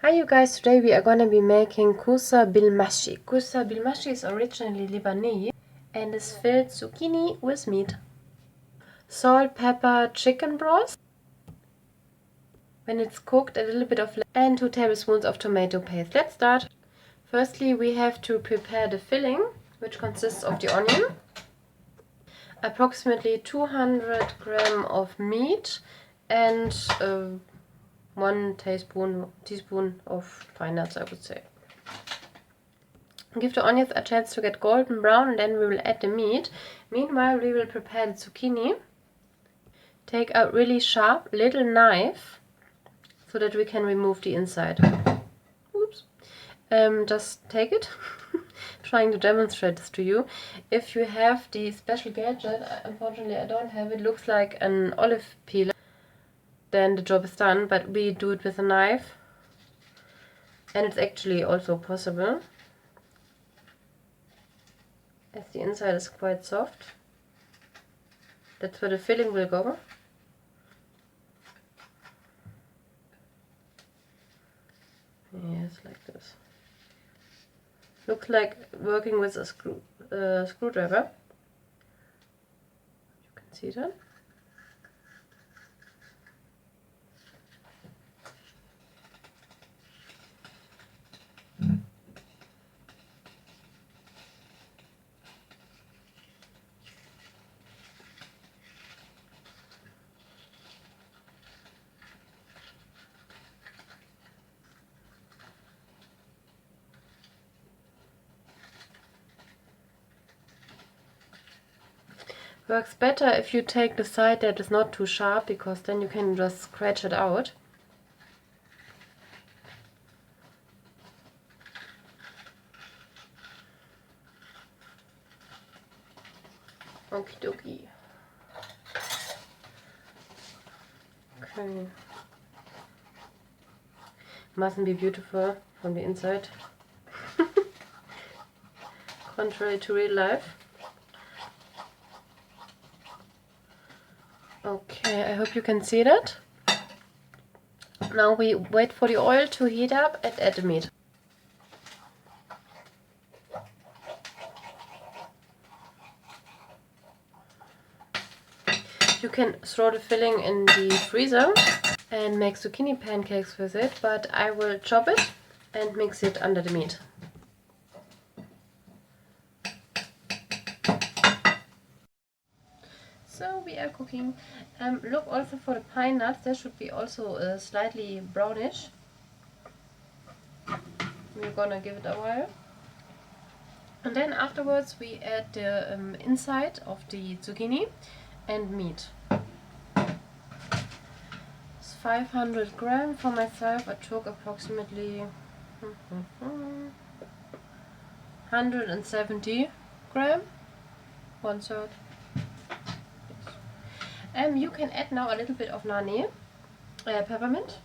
Hi you guys, today we are gonna be making Koussa bil mashi. Koussa bil mashi is originally Lebanese and is filled zucchini with meat. Salt, pepper, chicken broth. When it's cooked, a little bit of and 2 tablespoons of tomato paste. Let's start. Firstly, we have to prepare the filling, which consists of the onion, approximately 200 grams of meat, and 1 teaspoon of pine nuts, I would say. Give the onions a chance to get golden brown, and then we will add the meat. Meanwhile, we will prepare the zucchini. Take a really sharp little knife so that we can remove the inside. Oops. Just take it. Trying to demonstrate this to you. If you have the special gadget, unfortunately I don't have it, looks like an olive peeler, then the job is done, but we do it with a knife, and it's actually also possible, as the inside is quite soft. That's where the filling will go. Yes, like this. Looks like working with a screwdriver. You can see that. Works better if you take the side that is not too sharp, because then you can just scratch it out. Okie dokie. Okay. Mustn't be beautiful from the inside. Contrary to real life. Okay, I hope you can see that. Now we wait for the oil to heat up and add the meat. You can throw the filling in the freezer and make zucchini pancakes with it, but I will chop it and mix it under the meat. So we are cooking. Look also for the pine nuts, they should be also slightly brownish. We're gonna give it a while. And then afterwards we add the inside of the zucchini and meat. It's 500 grams for myself. I took approximately 170 grams, 1/3. You can add now a little bit of nane, peppermint,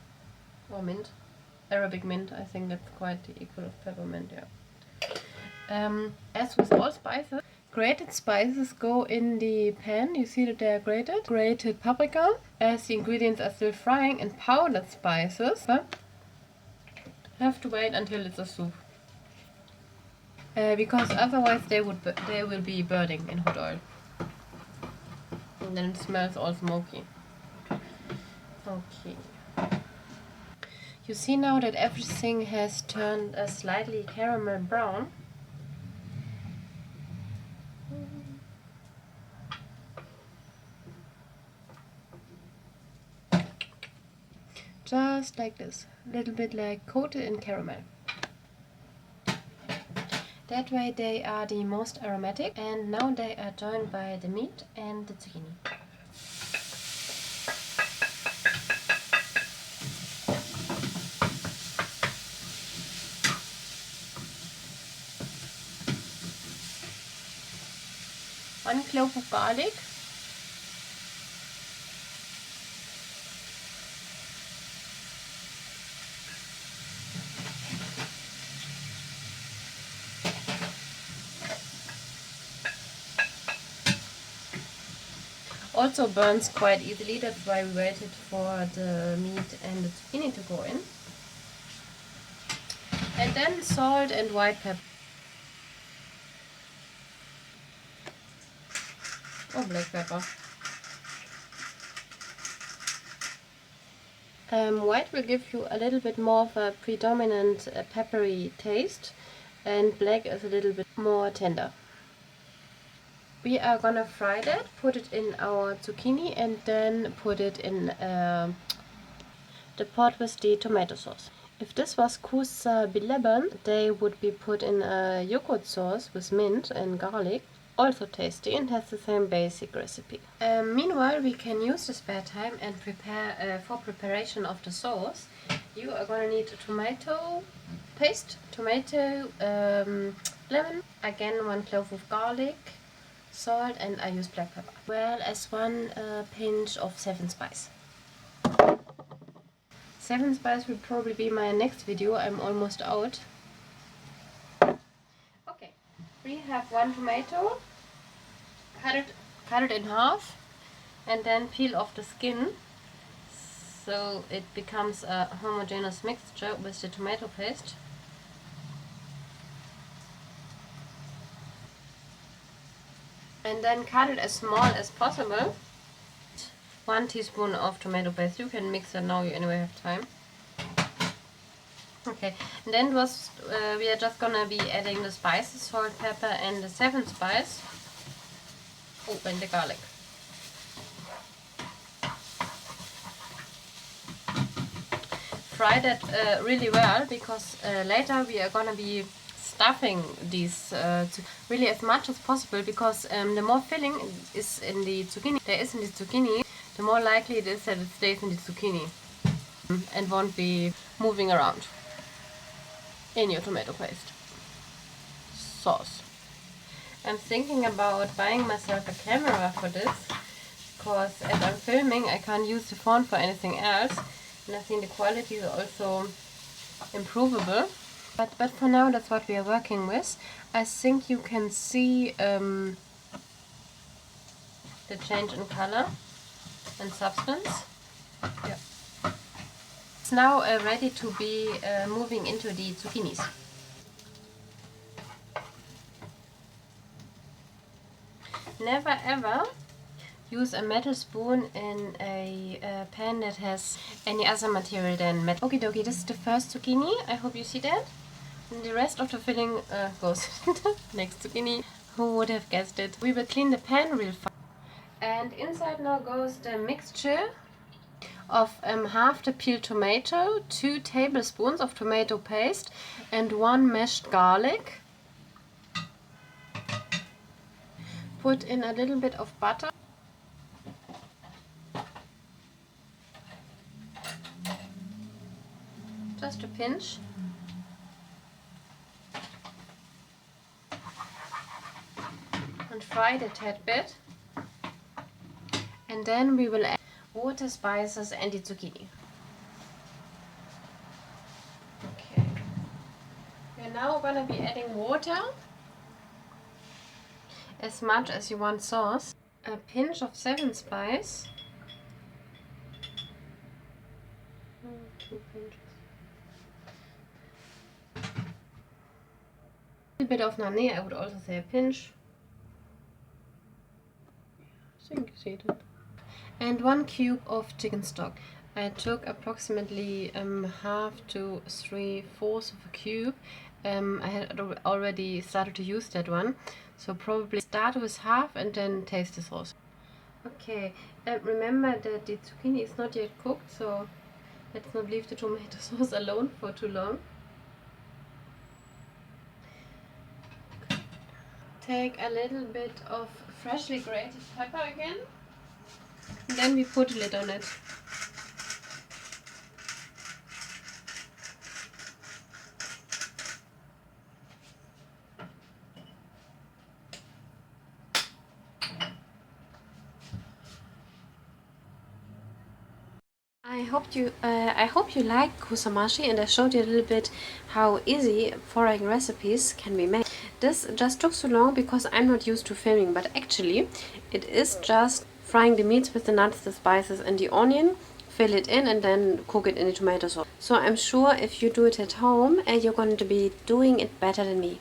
or mint, Arabic mint. I think that's quite the equal of peppermint, yeah. As with all spices, grated spices go in the pan. You see that they are grated. Grated paprika, as the ingredients are still frying, and powdered spices. Have to wait until it's a soup, because otherwise they will be burning in hot oil, and then it smells all smoky. Okay. You see now that everything has turned a slightly caramel brown. Just like this, a little bit like coated in caramel. That way they are the most aromatic, and now they are joined by the meat and the zucchini. One clove of garlic. Also burns quite easily, that's why we waited for the meat and the zucchini to go in. And then salt and white pepper. Or black pepper. White will give you a little bit more of a predominant peppery taste, and black is a little bit more tender. We are gonna fry that, put it in our zucchini, and then put it in the pot with the tomato sauce. If this was Koussa bileban, they would be put in a yogurt sauce with mint and garlic. Also tasty and has the same basic recipe. Meanwhile, we can use the spare time and prepare for preparation of the sauce. You are gonna need a tomato paste, tomato, lemon, again 1 clove of garlic, salt, and I use black pepper, as well as 1 pinch of 7 spice. 7 spice will probably be my next video. I'm almost out. Okay, we have 1 tomato. Cut it in half and then peel off the skin so it becomes a homogeneous mixture with the tomato paste. And then cut it as small as possible. 1 teaspoon of tomato paste. You can mix it now, you anyway have time. Okay, and then we are just gonna be adding the spices, salt, pepper, and the 7 spice. Oh, and the garlic. Fry that really well, because later we are gonna be stuffing these really as much as possible, because the more filling is in the zucchini, the more likely it is that it stays in the zucchini and won't be moving around in your tomato paste sauce. I'm thinking about buying myself a camera for this, because as I'm filming I can't use the phone for anything else, and I think the quality is also improvable. But for now that's what we are working with. I think you can see the change in color and substance. Yeah. It's now ready to be moving into the zucchinis. Never ever use a metal spoon in a pan that has any other material than metal. Okie dokie, this is the first zucchini. I hope you see that. And the rest of the filling goes next zucchini. Who would have guessed it? We will clean the pan real fast. And inside now goes the mixture of half the peeled tomato, 2 tablespoons of tomato paste, and 1 mashed garlic. Put in a little bit of butter. Just a pinch. And fry it a tad bit. And then we will add water, spices, and the zucchini. Okay. We're now going to be adding water, as much as you want sauce. A pinch of 7 spice. 2 pinches. A little bit of nane, I would also say a pinch. I think you see it. And 1 cube of chicken stock. I took approximately half to 3/4 of a cube. I had already started to use that one, so probably start with half and then taste the sauce. Okay, remember that the zucchini is not yet cooked, so let's not leave the tomato sauce alone for too long. Take a little bit of freshly grated pepper again. Then we put a lid on it. I hope you liked Koussa mashi, and I showed you a little bit how easy foreign recipes can be made. This just took so long because I'm not used to filming, but actually it is just frying the meats with the nuts, the spices, and the onion, fill it in and then cook it in the tomato sauce. So I'm sure if you do it at home, you're going to be doing it better than me.